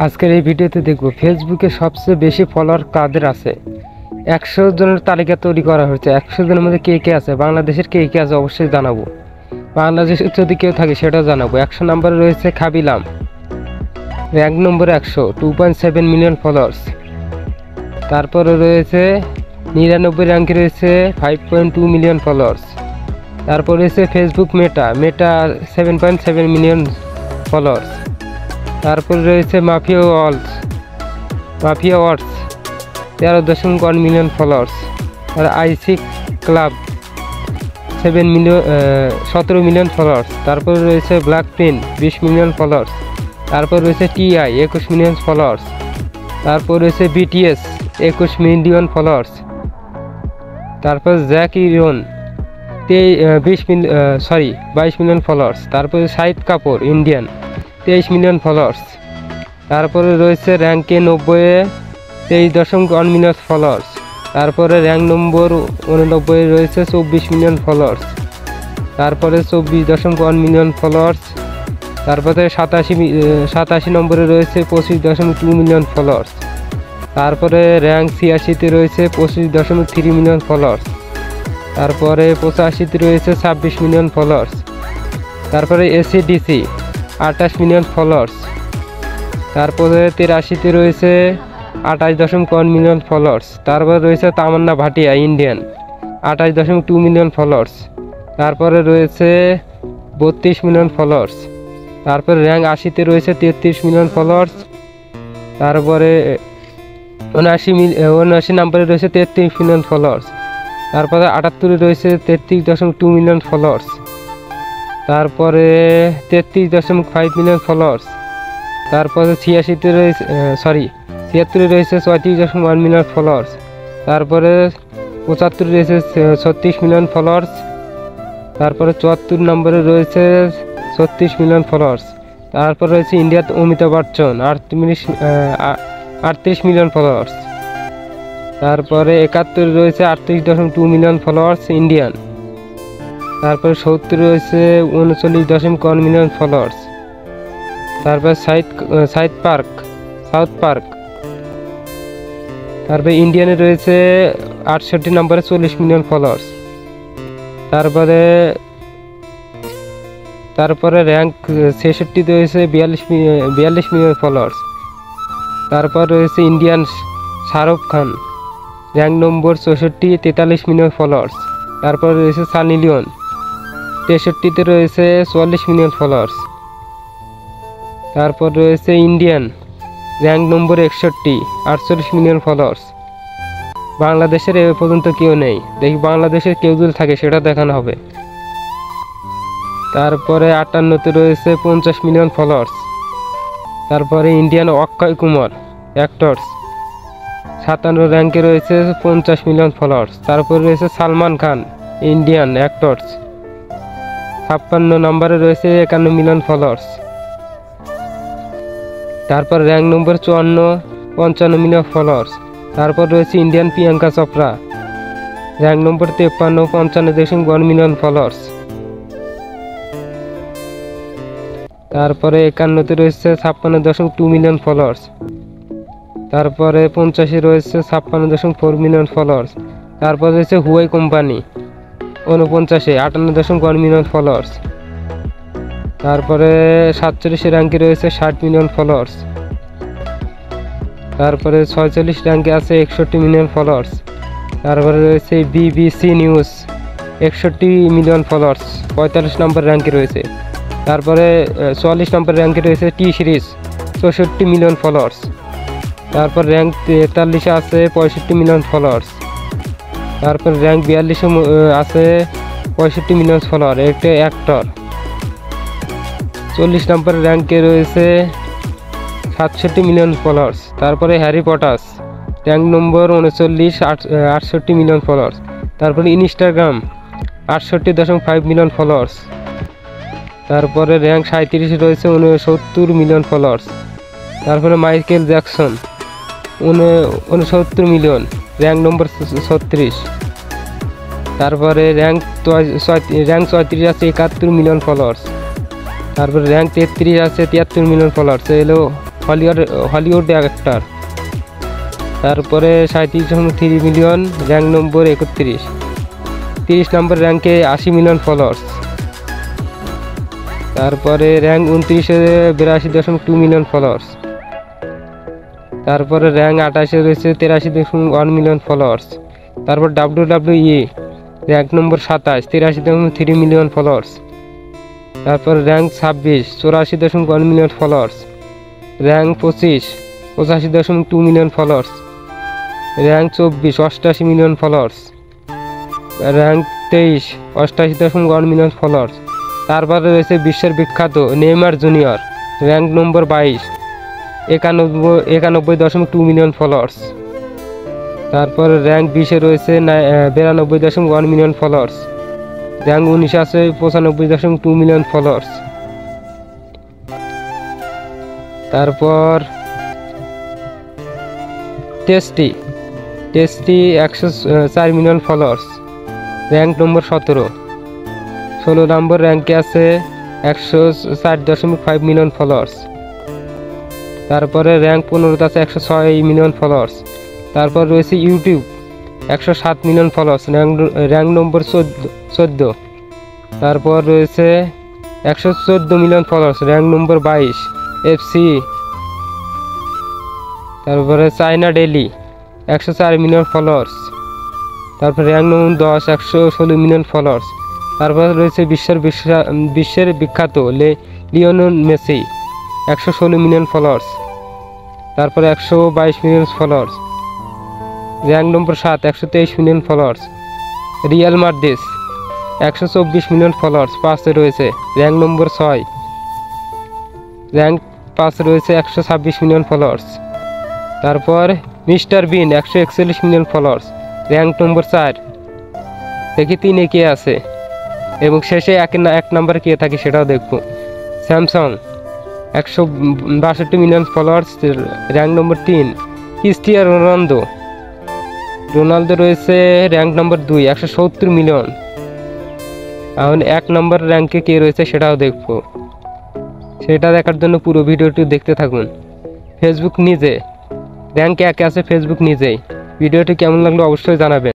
আজকের এই ভিডিওতে দেখব ফেসবুকে সবচেয়ে বেশি ফলোয়ার কাদের আছে। 100 জনের তালিকা তৈরি করা হয়েছে। 100 জনের মধ্যে কে কে আছে, বাংলাদেশের কে কে আছে অবশ্যই জানাবো। বাংলাদেশের যদি কেউ থাকে সেটাও জানাবো। 100 নম্বরে রয়েছে খাবিলাম, র্যাঙ্ক নম্বর 100, 2.7 মিলিয়ন ফলোয়ার্স। তারপরে রয়েছে 99 র্যাঙ্কে রয়েছে 5.2 মিলিয়ন ফলোয়ার্স। তারপর রয়েছে ফেসবুক মেটা 7.7 মিলিয়ন ফলোয়ার্স। তারপর রয়েছে মাফিয়া ওয়ার্স 13.1 মিলিয়ন ফলোয়ার্স। আর আইসি ক্লাব 17 মিলিয়ন ফলোয়ার্স। তারপর রয়েছে ব্ল্যাক প্রিন্ট 20 মিলিয়ন ফলোয়ার্স। তারপর রয়েছে টিআই 21 মিলিয়ন ফলোয়ার্স। তারপর রয়েছে বিটিএস 21 মিলিয়ন ফলোয়ার্স। তারপর জ্যাক ইরন 22 মিলিয়ন ফলোয়ার্স। তারপরে Shahid Kapoor Indian 23 million followers. তারপরে রয়েছে র্যাঙ্কে 90-এ 23.1 মিলিয়ন ফলোয়ার্স। তারপরে র্যাঙ্ক নম্বর 89 রয়েছে 24 মিলিয়ন ফলোয়ার্স। তারপরে 24.1 মিলিয়ন ফলোয়ার্স। তারপরে 87 নম্বরে রয়েছে 25.2 মিলিয়ন ফলোয়ার্স। তারপরে র্যাঙ্ক 86-তে রয়েছে 25.3 মিলিয়ন ফলোয়ার্স। তারপরে 85-তে রয়েছে 26 মিলিয়ন ফলোয়ার্স। তারপরে এসিডিসি 28 মিলিয়ন ফলোয়ার্স। তারপরে 83-তে রয়েছে 28.1 মিলিয়ন ফলোয়ার্স। তারপরে রয়েছে Tamannaah Bhatia Indian 28.2 million followers. তারপরে রয়েছে 32 মিলিয়ন ফলোয়ার্স। তারপরে র্যাঙ্ক 80-তে রয়েছে 33 মিলিয়ন ফলোয়ার্স। তারপরে 79 নম্বরে রয়েছে 33 মিলিয়ন ফলোয়ার্স। তারপরে 78-এ রয়েছে 33.2 মিলিয়ন ফলোয়ার্স। তারপরে 33.5 মিলিয়ন ফলোয়ার্স। তারপরে 76-তে রয়েছে 76-এ রয়েছে 34.1 মিলিয়ন ফলোয়ার্স। তারপরে 75-এ রয়েছে 36 মিলিয়ন ফলোয়ার্স। তারপরে 74 নম্বরে রয়েছে 36 মিলিয়ন ফলোয়ার্স। তারপরে রয়েছে ইন্ডিয়াতে অমিতাভ বচ্চন 38 মিলিয়ন ফলোয়ার্স। তারপরে 71 রয়েছে 38.2 মিলিয়ন ফলোয়ার্স ইন্ডিয়ান। তারপরে 70 রয়েছে 39.1 মিলিয়ন ফলোয়ার্স। তারপরে সাউথ পার্ক। তারপরে ইন্ডিয়ানে রয়েছে 68 নম্বরে 40 মিলিয়ন ফলোয়ার্স। তারপরে র্যাঙ্ক 66-তে রয়েছে 42 মিলিয়ন ফলোয়ার্স। তারপর রয়েছে ইন্ডিয়ান শাহরুখ খান র্যাঙ্ক নম্বর 64, 43 মিলিয়ন ফলোয়ার্স। তারপর রয়েছে সানি লিওন 63-তে রয়েছে 44 মিলিয়ন ফলোয়ার্স। তারপর রয়েছে ইন্ডিয়ান র্যাঙ্ক নম্বর 61, 48 মিলিয়ন ফলোয়ার্স। বাংলাদেশের এ পর্যন্ত কেউ নেই, দেখি বাংলাদেশের কেউ যদি থাকে সেটা দেখানো হবে। তারপরে 58-তে রয়েছে 50 মিলিয়ন ফলোয়ার্স। তারপরে ইন্ডিয়ান অক্ষয় কুমার অ্যাক্টরস 57 র্যাঙ্কে রয়েছে 50 মিলিয়ন ফলোয়ার্স। তারপরে রয়েছে সালমান খান ইন্ডিয়ান অ্যাক্টরস 56 নম্বরে রয়েছে 51 মিলিয়ন ফলোয়ার্স। তারপর র্যাঙ্ক নম্বর 54, 55 মিলিয়ন ফলোয়ার্স। তারপর রয়েছে ইন্ডিয়ান প্রিয়াঙ্কা চোপড়া র্যাঙ্ক নম্বর 53, 55.1 মিলিয়ন ফলোয়ার্স। তারপরে 51-তে রয়েছে 56.2 মিলিয়ন ফলোয়ার্স। তারপরে 50-এ রয়েছে 56.4 মিলিয়ন ফলোয়ার্স। তারপর রয়েছে হুয়াই কোম্পানি 49-এ 58.1 মিলিয়ন ফলোয়ার্স। তারপরে 47 র্যাঙ্কে রয়েছে 60 মিলিয়ন ফলোয়ার্স। তারপরে 46 র্যাঙ্কে আছে 61 মিলিয়ন ফলোয়ার্স। তারপরে রয়েছে বিবিসি নিউজ 61 মিলিয়ন ফলোয়ার্স 45 নম্বর র্যাঙ্কে রয়েছে। তারপরে 44 নম্বর র্যাঙ্কে রয়েছে টি সিরিজ 64 মিলিয়ন ফলোয়ার্স। তারপর র্যাঙ্ক 43-এ আছে 65 মিলিয়ন ফলোয়ার্স। তারপর র্যাঙ্ক 42-এ আছে 65 মিলিয়ন ফলোয়ার, একটা অ্যাক্টর। 40 নম্বর র্যাঙ্কে রয়েছে 67 মিলিয়ন ফলোয়ার্স। তারপরে হ্যারি পটার র্যাঙ্ক নম্বর 39, 68 মিলিয়ন ফলোয়ার্স। তারপরে ইনস্টাগ্রাম 68.5 মিলিয়ন ফলোয়ার্স। তারপরে র্যাঙ্ক 37-এ রয়েছে 69 মিলিয়ন ফলোয়ার্স। তারপরে মাইকেল জ্যাকসন 69 মিলিয়ন, র্যাঙ্ক নম্বর 36। তারপরে র্যাঙ্ক 34 আছে 71 মিলিয়ন ফলোয়ার্স। তারপরে র্যাঙ্ক 33 আছে 73 মিলিয়ন ফলোয়ার্স। এলো হলিউড অ্যাক্টর। তারপরে 37.3 মিলিয়ন, র্যাঙ্ক নম্বর 31। 30 নম্বর র্যাঙ্কে 80 মিলিয়ন ফলোয়ার্স। তারপরে র্যাঙ্ক 29-এ 82.2 মিলিয়ন ফলোয়ার্স। তারপরে র্যাঙ্ক 28-এ রয়েছে 83.1 মিলিয়ন ফলোয়ার্স। তারপর WWE র্যাঙ্ক নম্বর 27, 83.3 মিলিয়ন ফলোয়ার্স। তারপর rank 26, 84.1 million followers. Rank 25, 85.2 million followers. Rank 24, 88 million followers. Rank 23, 88.1 million followers. তারপরে রয়েছে বিশ্বের বিখ্যাত নেইমার জুনিয়র, র্যাঙ্ক নম্বর 22, 91.2 মিলিয়ন ফলোয়ার্স। তারপর র্যাঙ্ক 20-এ রয়েছে 92.1 মিলিয়ন ফলোয়ার্স। র্যাঙ্ক 19 আছে 95.2 মিলিয়ন ফলোয়ার্স। তারপর টেস্টি 104 মিলিয়ন ফলোয়ার্স, র্যাঙ্ক নম্বর 17। 16 নম্বর র্যাঙ্কে আছে 104.5 মিলিয়ন ফলোয়ার্স। তারপরে র্যাঙ্ক 15 আছে 106 মিলিয়ন ফলোয়ার্স। তারপর রয়েছে ইউটিউব 107 মিলিয়ন ফলোয়ার্স, র্যাঙ্ক নম্বর 14। তারপর রয়েছে 114 মিলিয়ন ফলোয়ার্স, র্যাঙ্ক নম্বর 22 এফসি। তারপরে চায়না ডেইলি 104 মিলিয়ন ফলোয়ার্স। তারপর র্যাঙ্ক নম্বর 10, 116 মিলিয়ন ফলোয়ার্স। তারপর রয়েছে বিশ্বের বিখ্যাত লিওনেল মেসি 116 মিলিয়ন ফলোয়ার্স। তারপরে 122 million followers. Rank number 7, 123 million followers. Real Madrid 124 million followers, 5-এ রয়েছে, র্যাঙ্ক নম্বর 6। র্যাঙ্ক 5 রয়েছে 126 মিলিয়ন ফলোয়ার্স। তারপর mister Bean 141 million followers, rank number 4। দেখি 3-এ কে আছে এবং শেষে 1 নম্বরে কে থাকে সেটাও দেখব। স্যামসাং 162 মিলিয়ন ফলোয়ার্স, র্যাঙ্ক নম্বর 3। ক্রিস্টিয়ানো রোনালদো রয়েছে র্যাঙ্ক নম্বর 2, 170 মিলিয়ন। এখন 1 নম্বর র্যাঙ্কে কে রয়েছে সেটাও দেখব। সেটা দেখার জন্য পুরো ভিডিওটি দেখতে থাকুন। ফেসবুক নিজে র্যাঙ্কে 1-এ আছে ফেসবুক নিজেই। ভিডিওটি কেমন লাগলো অবশ্যই জানাবেন।